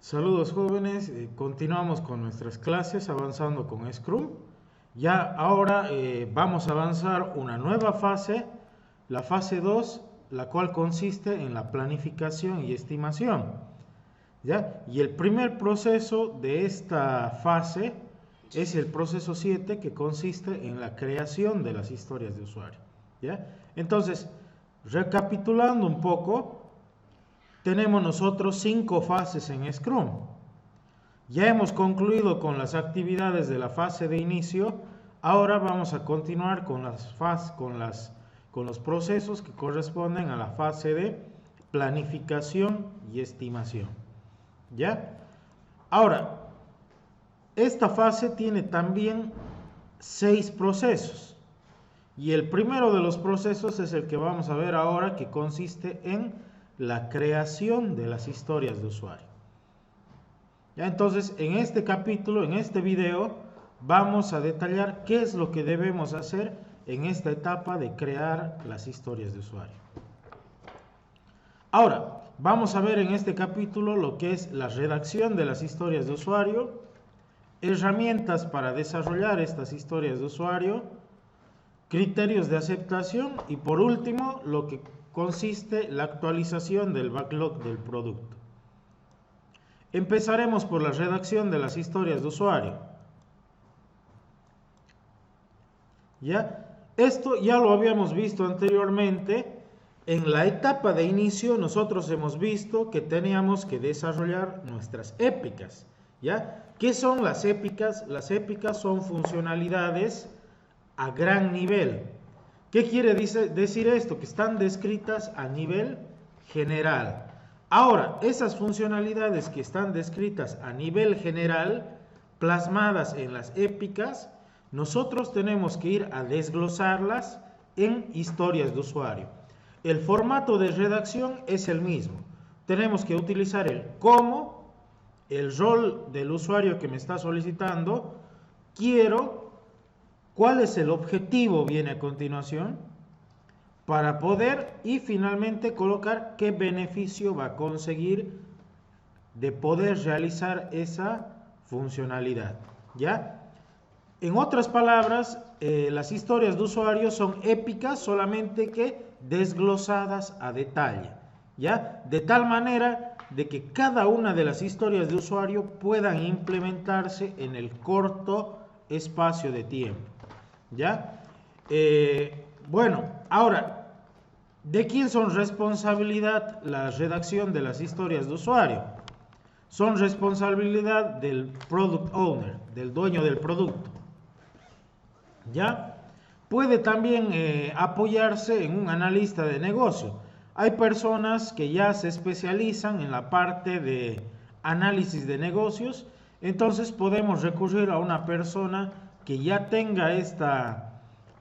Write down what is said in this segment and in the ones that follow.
Saludos jóvenes, continuamos con nuestras clases avanzando con Scrum. Ya ahora vamos a avanzar una nueva fase, la fase 2, la cual consiste en la planificación y estimación. ¿Ya? Y el primer proceso de esta fase es el proceso 7, que consiste en la creación de las historias de usuario. ¿Ya? Entonces, recapitulando un poco, tenemos nosotros 5 fases en Scrum. Ya hemos concluido con las actividades de la fase de inicio. Ahora vamos a continuar con los procesos que corresponden a la fase de planificación y estimación. ¿Ya? Ahora, esta fase tiene también 6 procesos. Y el primero de los procesos es el que vamos a ver ahora, que consiste en la creación de las historias de usuario. Ya, entonces, en este capítulo, en este video, vamos a detallar qué es lo que debemos hacer en esta etapa de crear las historias de usuario. Ahora, vamos a ver en este capítulo lo que es la redacción de las historias de usuario, herramientas para desarrollar estas historias de usuario, criterios de aceptación y, por último, lo que consiste la actualización del backlog del producto. Empezaremos por la redacción de las historias de usuario. ¿Ya? Esto ya lo habíamos visto anteriormente. En la etapa de inicio nosotros hemos visto que teníamos que desarrollar nuestras épicas. ¿Ya? ¿Qué son las épicas? Las épicas son funcionalidades a gran nivel. ¿Qué quiere decir esto? Que están descritas a nivel general. Ahora, esas funcionalidades que están descritas a nivel general, plasmadas en las épicas, nosotros tenemos que ir a desglosarlas en historias de usuario. El formato de redacción es el mismo. Tenemos que utilizar el cómo, el rol del usuario que me está solicitando, quiero, cuál es el objetivo, viene a continuación, para poder y finalmente colocar qué beneficio va a conseguir de poder realizar esa funcionalidad. ¿Ya? En otras palabras, las historias de usuario son épicas, solamente que desglosadas a detalle. ¿Ya? De tal manera de que cada una de las historias de usuario puedan implementarse en el corto espacio de tiempo. ¿Ya? Bueno, ahora, ¿de quién son responsabilidad la redacción de las historias de usuario? Son responsabilidad del Product Owner, del dueño del producto. ¿Ya? Puede también apoyarse en un analista de negocio. Hay personas que ya se especializan en la parte de análisis de negocios, entonces podemos recurrir a una persona que ya tenga esta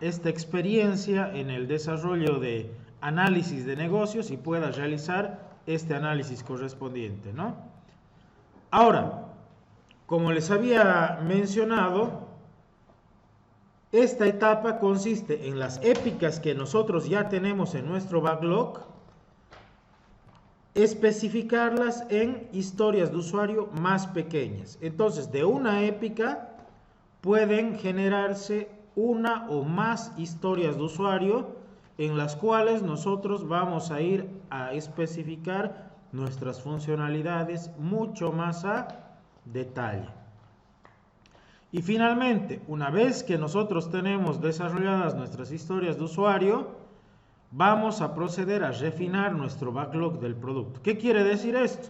experiencia en el desarrollo de análisis de negocios y pueda realizar este análisis correspondiente, ¿no? Ahora, como les había mencionado, esta etapa consiste en las épicas que nosotros ya tenemos en nuestro backlog, especificarlas en historias de usuario más pequeñas. Entonces, de una épica pueden generarse una o más historias de usuario en las cuales nosotros vamos a ir a especificar nuestras funcionalidades mucho más a detalle. Y finalmente, una vez que nosotros tenemos desarrolladas nuestras historias de usuario, vamos a proceder a refinar nuestro backlog del producto. ¿Qué quiere decir esto?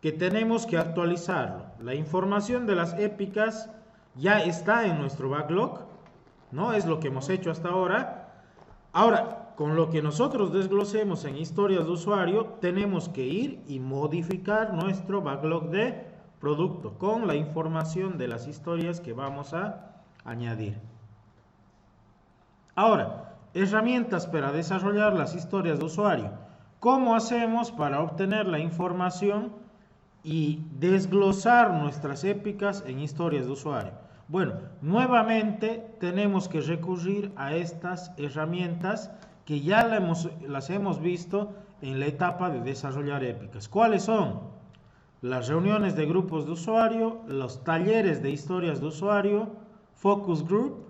Que tenemos que actualizarlo. La información de las épicas ya está en nuestro backlog, ¿no? Es lo que hemos hecho hasta ahora. Ahora, con lo que nosotros desglosemos en historias de usuario, tenemos que ir y modificar nuestro backlog de producto con la información de las historias que vamos a añadir. Ahora, herramientas para desarrollar las historias de usuario. ¿Cómo hacemos para obtener la información y desglosar nuestras épicas en historias de usuario? Bueno, nuevamente tenemos que recurrir a estas herramientas que ya las hemos visto en la etapa de desarrollar épicas. ¿Cuáles son? las reuniones de grupos de usuario, los talleres de historias de usuario, focus group,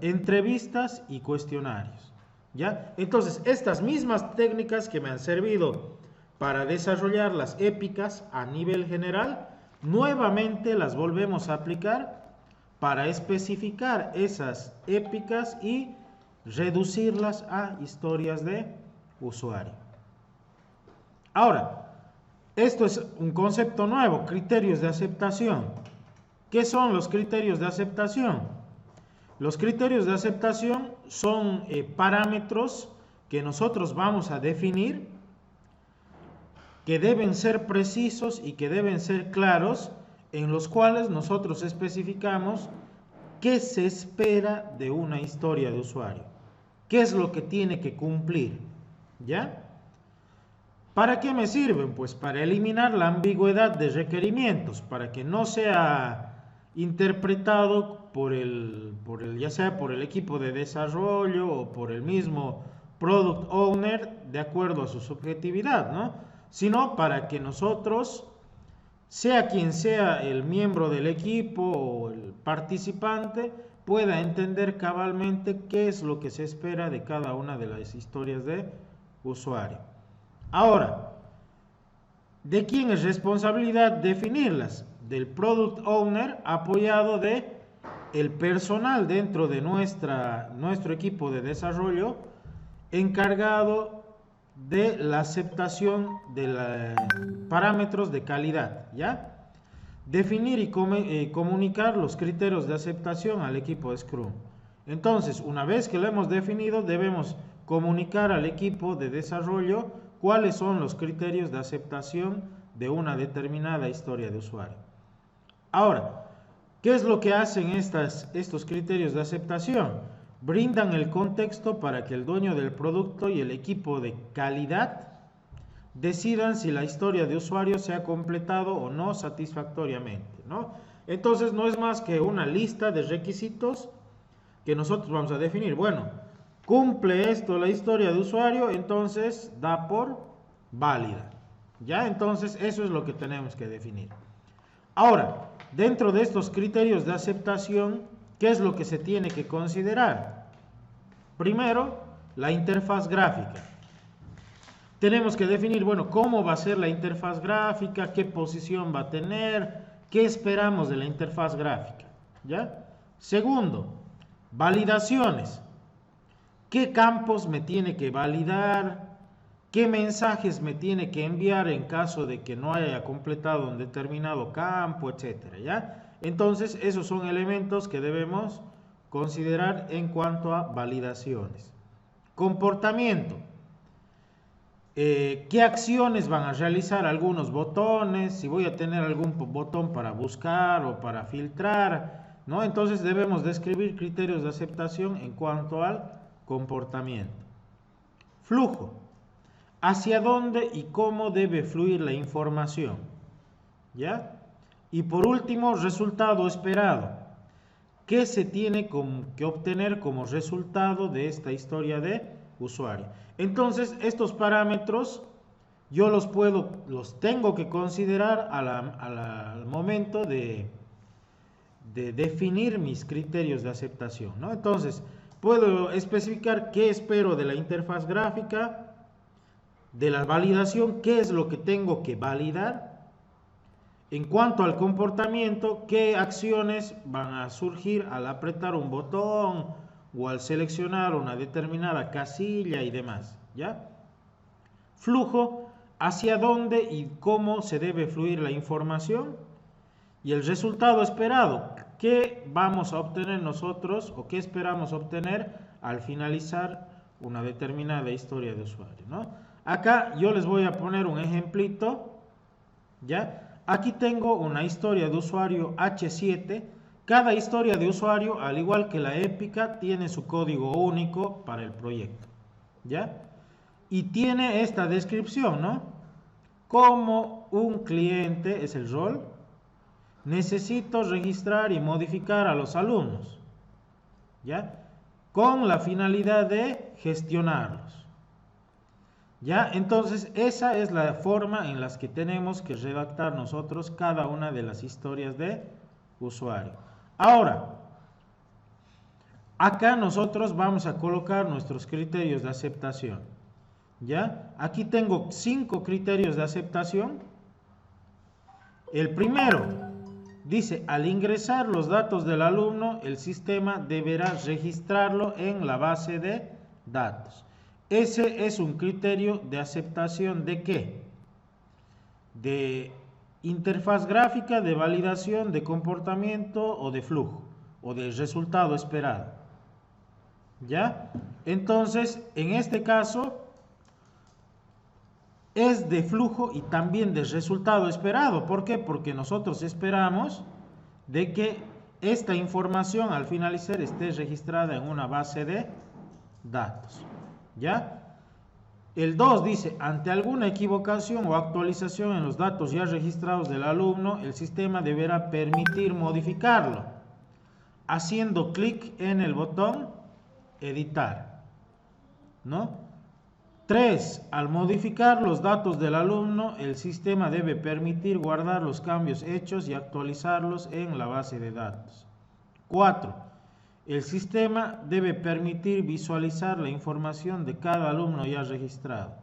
entrevistas y cuestionarios. ¿Ya? Entonces, estas mismas técnicas que me han servido para desarrollar las épicas a nivel general, nuevamente las volvemos a aplicar para especificar esas épicas y reducirlas a historias de usuario. Ahora, esto es un concepto nuevo, criterios de aceptación. ¿Qué son los criterios de aceptación? Los criterios de aceptación son parámetros que nosotros vamos a definir, que deben ser precisos y que deben ser claros, en los cuales nosotros especificamos qué se espera de una historia de usuario, qué es lo que tiene que cumplir, ¿ya? ¿Para qué me sirven? Pues para eliminar la ambigüedad de requerimientos, para que no sea interpretado ya sea por el equipo de desarrollo o por el mismo product owner de acuerdo a su subjetividad, ¿no? Sino para que nosotros, sea quien sea el miembro del equipo o el participante, pueda entender cabalmente qué es lo que se espera de cada una de las historias de usuario. Ahora, ¿de quién es responsabilidad definirlas? Del product owner, apoyado de el personal dentro de nuestro equipo de desarrollo, encargado de la aceptación de los parámetros de calidad, ¿ya? Definir y comunicar los criterios de aceptación al equipo de Scrum. Entonces, una vez que lo hemos definido, debemos comunicar al equipo de desarrollo cuáles son los criterios de aceptación de una determinada historia de usuario. Ahora, ¿qué es lo que hacen estos criterios de aceptación? Brindan el contexto para que el dueño del producto y el equipo de calidad decidan si la historia de usuario se ha completado o no satisfactoriamente, ¿no? Entonces, no es más que una lista de requisitos que nosotros vamos a definir. Bueno, cumple esto la historia de usuario, entonces da por válida, ¿ya? Entonces, eso es lo que tenemos que definir. Ahora, dentro de estos criterios de aceptación, ¿qué es lo que se tiene que considerar? Primero, la interfaz gráfica. Tenemos que definir, bueno, cómo va a ser la interfaz gráfica, qué posición va a tener, qué esperamos de la interfaz gráfica, ¿ya? Segundo, validaciones. ¿Qué campos me tiene que validar? ¿Qué mensajes me tiene que enviar en caso de que no haya completado un determinado campo, etcétera, ¿ya? Entonces, esos son elementos que debemos considerar en cuanto a validaciones. Comportamiento. ¿Qué acciones van a realizar algunos botones? Si voy a tener algún botón para buscar o para filtrar, ¿no? Entonces, debemos describir criterios de aceptación en cuanto al comportamiento. Flujo. ¿Hacia dónde y cómo debe fluir la información? ¿Ya? Y por último, resultado esperado. ¿Qué se tiene que obtener como resultado de esta historia de usuario? Entonces, estos parámetros yo los tengo que considerar al momento de definir mis criterios de aceptación, ¿no? Entonces, puedo especificar qué espero de la interfaz gráfica, de la validación, qué es lo que tengo que validar. En cuanto al comportamiento, qué acciones van a surgir al apretar un botón o al seleccionar una determinada casilla y demás, ¿ya? Flujo, hacia dónde y cómo se debe fluir la información. Y el resultado esperado, qué vamos a obtener nosotros o qué esperamos obtener al finalizar una determinada historia de usuario, ¿no? Acá yo les voy a poner un ejemplito, ¿ya? Aquí tengo una historia de usuario H7. Cada historia de usuario, al igual que la épica, tiene su código único para el proyecto, ¿ya? Y tiene esta descripción, ¿no? Como un cliente es el rol, necesito registrar y modificar a los alumnos, ¿ya? Con la finalidad de gestionarlos. ¿Ya? Entonces, esa es la forma en la que tenemos que redactar nosotros cada una de las historias de usuario. Ahora, acá nosotros vamos a colocar nuestros criterios de aceptación. ¿Ya? Aquí tengo 5 criterios de aceptación. El primero dice, al ingresar los datos del alumno, el sistema deberá registrarlo en la base de datos. Ese es un criterio de aceptación ¿de qué? De interfaz gráfica, de validación, de comportamiento o de flujo, o del resultado esperado. ¿Ya? Entonces, en este caso, es de flujo y también de resultado esperado. ¿Por qué? Porque nosotros esperamos de que esta información al finalizar esté registrada en una base de datos. ¿Ya? El 2 dice, ante alguna equivocación o actualización en los datos ya registrados del alumno, el sistema deberá permitir modificarlo, haciendo clic en el botón editar. ¿No? 3. Al modificar los datos del alumno, el sistema debe permitir guardar los cambios hechos y actualizarlos en la base de datos. 4. El sistema debe permitir visualizar la información de cada alumno ya registrado.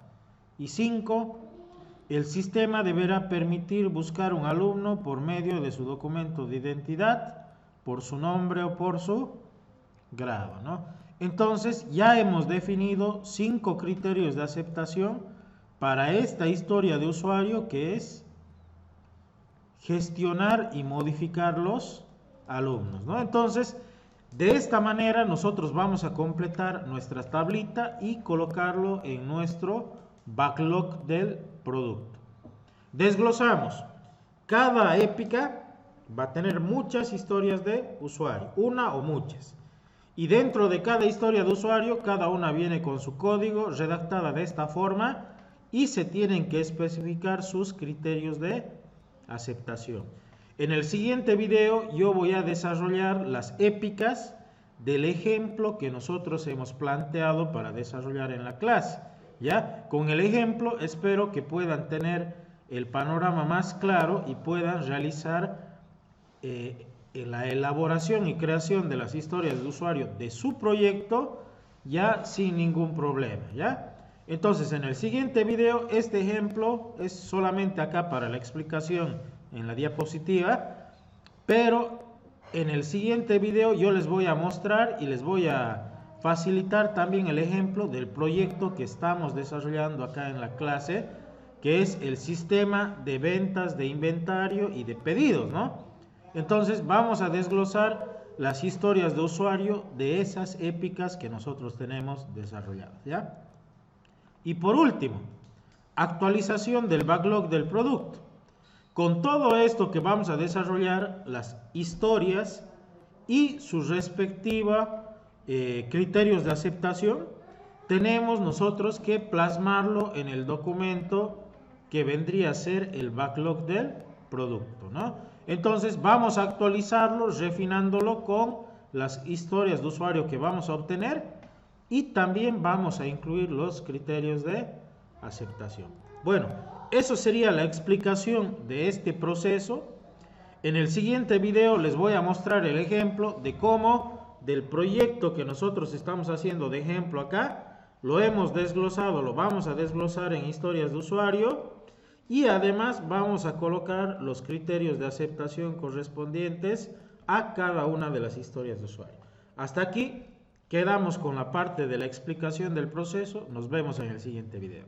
Y 5. El sistema deberá permitir buscar un alumno por medio de su documento de identidad, por su nombre o por su grado, ¿no? Entonces ya hemos definido 5 criterios de aceptación para esta historia de usuario, que es gestionar y modificar los alumnos, ¿no? Entonces, de esta manera nosotros vamos a completar nuestra tablita y colocarlo en nuestro backlog del producto. Desglosamos. Cada épica va a tener muchas historias de usuario, una o muchas. Y dentro de cada historia de usuario, cada una viene con su código redactada de esta forma y se tienen que especificar sus criterios de aceptación. En el siguiente video yo voy a desarrollar las épicas del ejemplo que nosotros hemos planteado para desarrollar en la clase. ¿Ya? Con el ejemplo espero que puedan tener el panorama más claro y puedan realizar la elaboración y creación de las historias de usuario de su proyecto ya sin ningún problema. ¿Ya? Entonces, en el siguiente video, este ejemplo es solamente acá para la explicación en la diapositiva, pero en el siguiente video yo les voy a mostrar y les voy a facilitar también el ejemplo del proyecto que estamos desarrollando acá en la clase, que es el sistema de ventas de inventario y de pedidos, ¿no? Entonces vamos a desglosar las historias de usuario de esas épicas que nosotros tenemos desarrolladas, ¿ya? Y por último, actualización del backlog del producto. Con todo esto que vamos a desarrollar, las historias y sus respectivos criterios de aceptación, tenemos nosotros que plasmarlo en el documento que vendría a ser el backlog del producto, ¿no? Entonces vamos a actualizarlo, refinándolo con las historias de usuario que vamos a obtener y también vamos a incluir los criterios de aceptación. Bueno, eso sería la explicación de este proceso. En el siguiente video les voy a mostrar el ejemplo de cómo del proyecto que nosotros estamos haciendo de ejemplo acá, lo hemos desglosado, lo vamos a desglosar en historias de usuario y además vamos a colocar los criterios de aceptación correspondientes a cada una de las historias de usuario. Hasta aquí quedamos con la parte de la explicación del proceso. Nos vemos en el siguiente video.